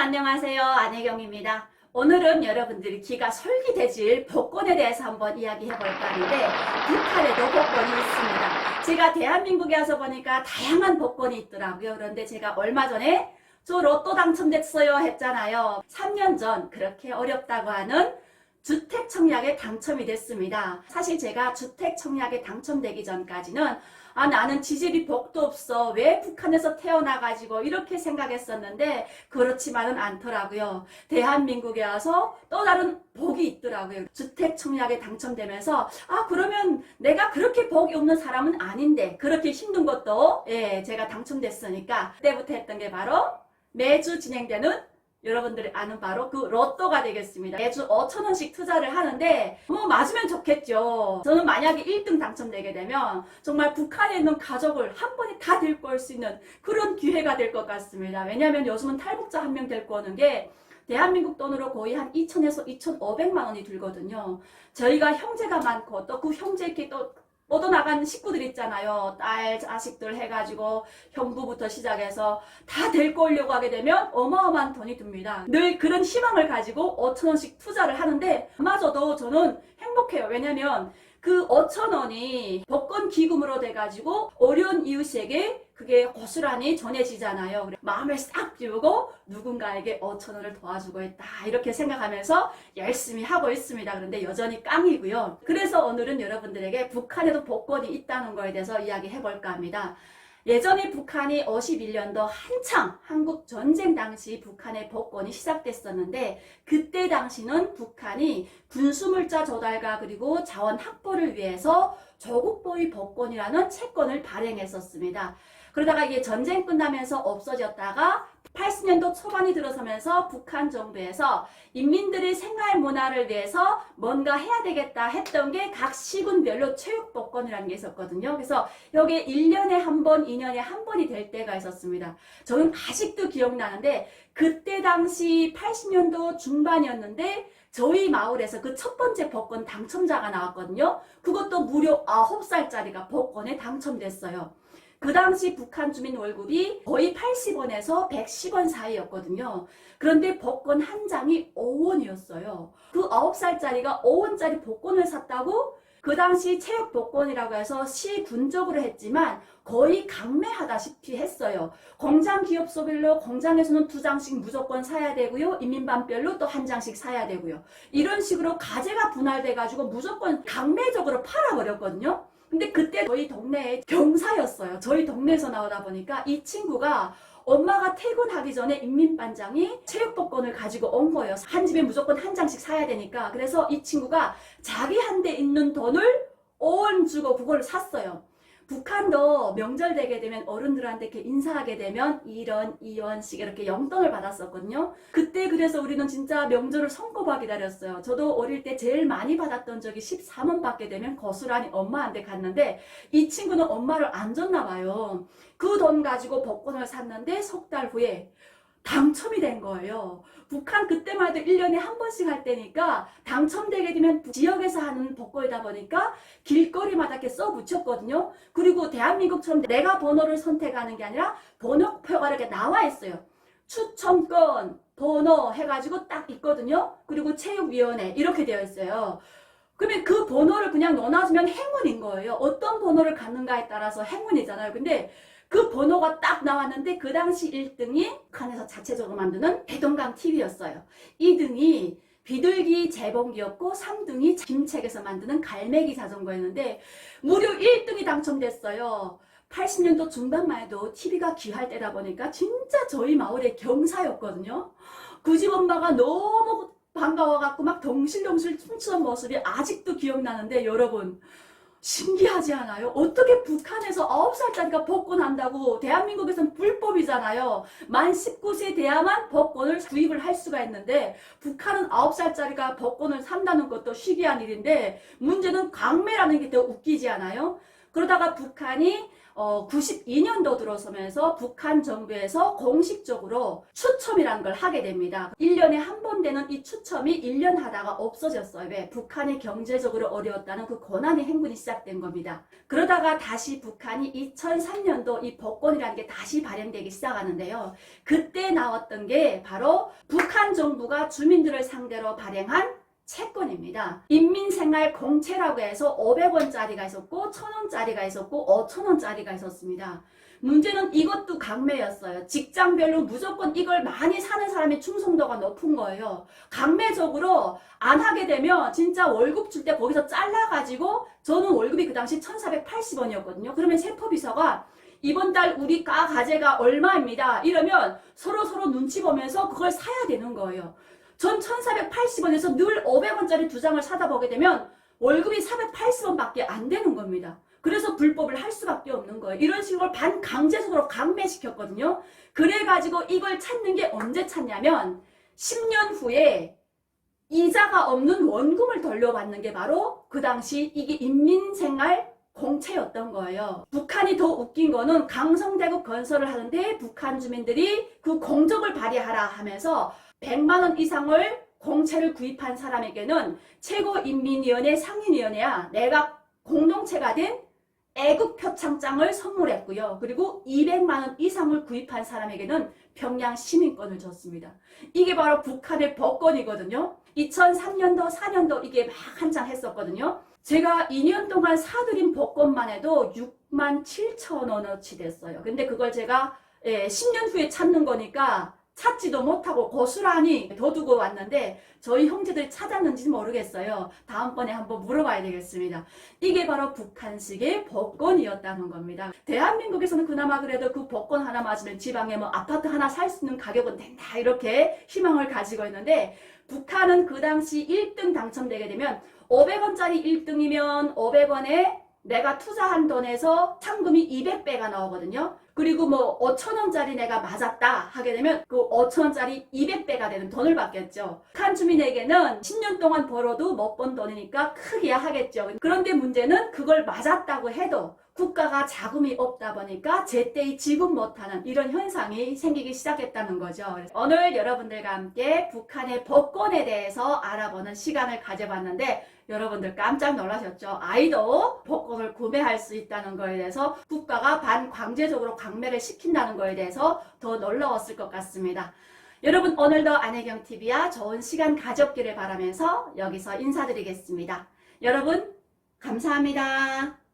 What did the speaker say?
안녕하세요. 안혜경입니다. 오늘은 여러분들이 귀가 솔깃해질 복권에 대해서 한번 이야기해 볼까 하는데 북한에도 복권이 있습니다. 제가 대한민국에 와서 보니까 다양한 복권이 있더라고요. 그런데 제가 얼마 전에 저 로또 당첨됐어요 했잖아요. 3년 전 그렇게 어렵다고 하는 주택 청약에 당첨이 됐습니다. 사실 제가 주택 청약에 당첨되기 전까지는 나는 지집이 복도 없어. 왜 북한에서 태어나가지고 이렇게 생각했었는데 그렇지만은 않더라고요. 대한민국에 와서 또 다른 복이 있더라고요. 주택 청약에 당첨되면서 그러면 내가 그렇게 복이 없는 사람은 아닌데 그렇게 힘든 것도 제가 당첨됐으니까 그때부터 했던 게 바로 매주 진행되는 여러분들이 아는 바로 그 로또가 되겠습니다. 매주 5,000원씩 투자를 하는데 맞으면 좋겠죠. 저는 만약에 1등 당첨되게 되면 정말 북한에 있는 가족을 한 번에 다 데리고 올 수 있는 그런 기회가 될 것 같습니다. 왜냐하면 요즘은 탈북자 한 명 데리고 오는 게 대한민국 돈으로 거의 한 2,000에서 2,500만 원이 들거든요. 저희가 형제가 많고 또 그 형제 이렇게 또 뻗어나간 식구들 있잖아요. 딸, 자식들 해가지고 형부부터 시작해서 다 데리고 오려고 하게 되면 어마어마한 돈이 듭니다. 늘 그런 희망을 가지고 5,000원씩 투자를 하는데 마저도 저는 행복해요. 왜냐면 그 5,000원이 복권 기금으로 돼가지고 어려운 이웃에게 그게 고스란히 전해지잖아요. 마음을 싹 비우고 누군가에게 5,000원을 도와주고 있다 이렇게 생각하면서 열심히 하고 있습니다. 그런데 여전히 깡이고요. 그래서 오늘은 여러분들에게 북한에도 복권이 있다는 거에 대해서 이야기해 볼까 합니다. 예전에 북한이 51년도 한창 한국 전쟁 당시 북한의 복권이 시작됐었는데 그때 당시는 북한이 군수물자 조달과 그리고 자원 확보를 위해서 조국보위 복권이라는 채권을 발행했었습니다. 그러다가 이게 전쟁 끝나면서 없어졌다가 80년도 초반이 들어서면서 북한 정부에서 인민들의 생활 문화를 위해서 뭔가 해야 되겠다 했던 게 각 시군별로 체육복권이라는 게 있었거든요. 그래서 여기에 1년에 한 번, 2년에 한 번이 될 때가 있었습니다. 저는 아직도 기억나는데 그때 당시 80년도 중반이었는데 저희 마을에서 그 첫 번째 복권 당첨자가 나왔거든요. 그것도 무려 9살짜리가 복권에 당첨됐어요. 그 당시 북한 주민 월급이 거의 80원에서 110원 사이였거든요. 그런데 복권 한 장이 5원이었어요. 그 9살짜리가 5원짜리 복권을 샀다고? 그 당시 체육 복권이라고 해서 시군적으로 했지만 거의 강매하다시피 했어요. 공장 기업소별로 공장에서는 2장씩 무조건 사야 되고요. 인민반별로 또 1장씩 사야 되고요. 이런 식으로 가제가 분할돼가지고 무조건 강매적으로 팔아버렸거든요. 근데 그때 저희 동네에 경사였어요. 저희 동네에서 나오다 보니까 이 친구가 엄마가 퇴근하기 전에 인민반장이 체육복권을 가지고 온 거예요. 한 집에 무조건 1장씩 사야 되니까. 그래서 이 친구가 자기한테 있는 돈을 5원 주고 그걸 샀어요. 북한도 명절 되게 되면 어른들한테 이렇게 인사하게 되면 1원, 2원씩 이렇게 용돈을 받았었거든요. 그때 그래서 우리는 진짜 명절을 손꼽아 기다렸어요. 저도 어릴 때 제일 많이 받았던 적이 13원 받게 되면 고스란히 엄마한테 갔는데 이 친구는 엄마를 안 줬나 봐요. 그 돈 가지고 복권을 샀는데 석 달 후에 당첨이 된 거예요. 북한 그때만 해도 1년에 한 번씩 할 때니까 당첨되게 되면 지역에서 하는 복권이다 보니까 길거리마다 이렇게 써붙였거든요. 그리고 대한민국처럼 내가 번호를 선택하는 게 아니라 번호표가 이렇게 나와 있어요. 추첨권, 번호 해가지고 딱 있거든요. 그리고 체육위원회 이렇게 되어 있어요. 그러면 그 번호를 그냥 넣어놔주면 행운인 거예요. 어떤 번호를 갖는가에 따라서 행운이잖아요. 근데 그 번호가 딱 나왔는데 그 당시 1등이 북한에서 자체적으로 만드는 대동강 TV였어요. 2등이 비둘기 재봉기였고 3등이 김책에서 만드는 갈매기 자전거였는데 무려 1등이 당첨됐어요. 80년도 중반만 해도 TV가 귀할 때다 보니까 진짜 저희 마을의 경사였거든요. 그 집 엄마가 너무 반가워갖고 막 덩실덩실 춤추는 모습이 아직도 기억나는데 여러분 신기하지 않아요? 어떻게 북한에서 9살짜리가 복권한다고? 대한민국에서는 불법이잖아요. 만 19세 돼야만 복권을 구입을 할 수가 있는데 북한은 9살짜리가 복권을 산다는 것도 희귀한 일인데 문제는 강매라는 게 더 웃기지 않아요? 그러다가 북한이 92년도 들어서면서 북한 정부에서 공식적으로 추첨이라는 걸 하게 됩니다. 1년에 한 번 되는 이 추첨이 1년 하다가 없어졌어요. 왜? 북한이 경제적으로 어려웠다는 그 고난의 행군이 시작된 겁니다. 그러다가 다시 북한이 2003년도 이 복권이라는 게 다시 발행되기 시작하는데요. 그때 나왔던 게 바로 북한 정부가 주민들을 상대로 발행한 채권입니다. 인민생활공채라고 해서 500원짜리가 있었고 1000원짜리가 있었고 5000원짜리가 있었습니다. 문제는 이것도 강매였어요. 직장별로 무조건 이걸 많이 사는 사람의 충성도가 높은 거예요. 강매적으로 안 하게 되면 진짜 월급 줄 때 거기서 잘라가지고 저는 월급이 그 당시 1480원이었거든요. 그러면 세법이사가 이번 달 우리 가제가 얼마입니다. 이러면 서로 눈치 보면서 그걸 사야 되는 거예요. 전 1480원에서 늘 500원짜리 2장을 사다 보게 되면 월급이 480원밖에 안 되는 겁니다. 그래서 불법을 할 수밖에 없는 거예요. 이런 식으로 반강제적으로 강매시켰거든요. 그래가지고 이걸 찾는 게 언제 찾냐면 10년 후에 이자가 없는 원금을 돌려받는 게 바로 그 당시 이게 인민생활 공채였던 거예요. 북한이 더 웃긴 거는 강성대국 건설을 하는데 북한 주민들이 그 공적을 발휘하라 하면서 100만 원 이상을 공채를 구입한 사람에게는 최고인민위원회 상임위원회야 내각 공동체가 된 애국 표창장을 선물했고요. 그리고 200만 원 이상을 구입한 사람에게는 평양 시민권을 줬습니다. 이게 바로 북한의 복권이거든요. 2003년도, 4년도 이게 막 한창 했었거든요. 제가 2년 동안 사들인 복권만 해도 6만 7천 원어치 됐어요. 근데 그걸 제가 10년 후에 찾는 거니까 찾지도 못하고 고스란히 둬두고 왔는데 저희 형제들이 찾았는지 모르겠어요. 다음번에 한번 물어봐야 되겠습니다. 이게 바로 북한식의 복권이었다는 겁니다. 대한민국에서는 그나마 그래도 그 복권 하나 맞으면 지방에 뭐 아파트 하나 살 수 있는 가격은 된다 이렇게 희망을 가지고 있는데 북한은 그 당시 1등 당첨되게 되면 500원짜리 1등이면 500원에 내가 투자한 돈에서 상금이 200배가 나오거든요. 그리고 뭐 5,000원짜리 내가 맞았다 하게 되면 그 5,000원짜리 200배가 되는 돈을 받겠죠. 북한 주민에게는 10년 동안 벌어도 못 번 돈이니까 크게 하겠죠. 그런데 문제는 그걸 맞았다고 해도 국가가 자금이 없다 보니까 제때에 지급 못하는 이런 현상이 생기기 시작했다는 거죠. 오늘 여러분들과 함께 북한의 복권에 대해서 알아보는 시간을 가져봤는데 여러분들 깜짝 놀라셨죠? 아이도 복권을 구매할 수 있다는 거에 대해서 국가가 반강제적으로 강매를 시킨다는 거에 대해서 더 놀라웠을 것 같습니다. 여러분 오늘도 안혜경TV와 좋은 시간 가졌기를 바라면서 여기서 인사드리겠습니다. 여러분 감사합니다.